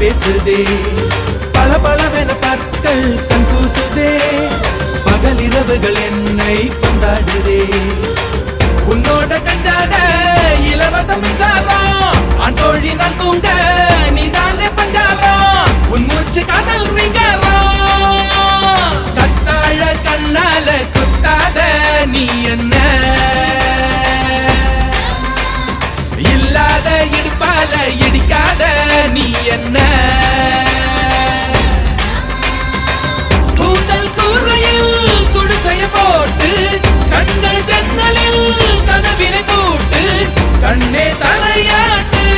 பேசுதே, பளபளவென பற்கள் கண் கூசுதே, பகலிரவுகள் என்னை கொண்டாடுதே. உன்னோட கஞ்சாட இலவச மின்சாரம்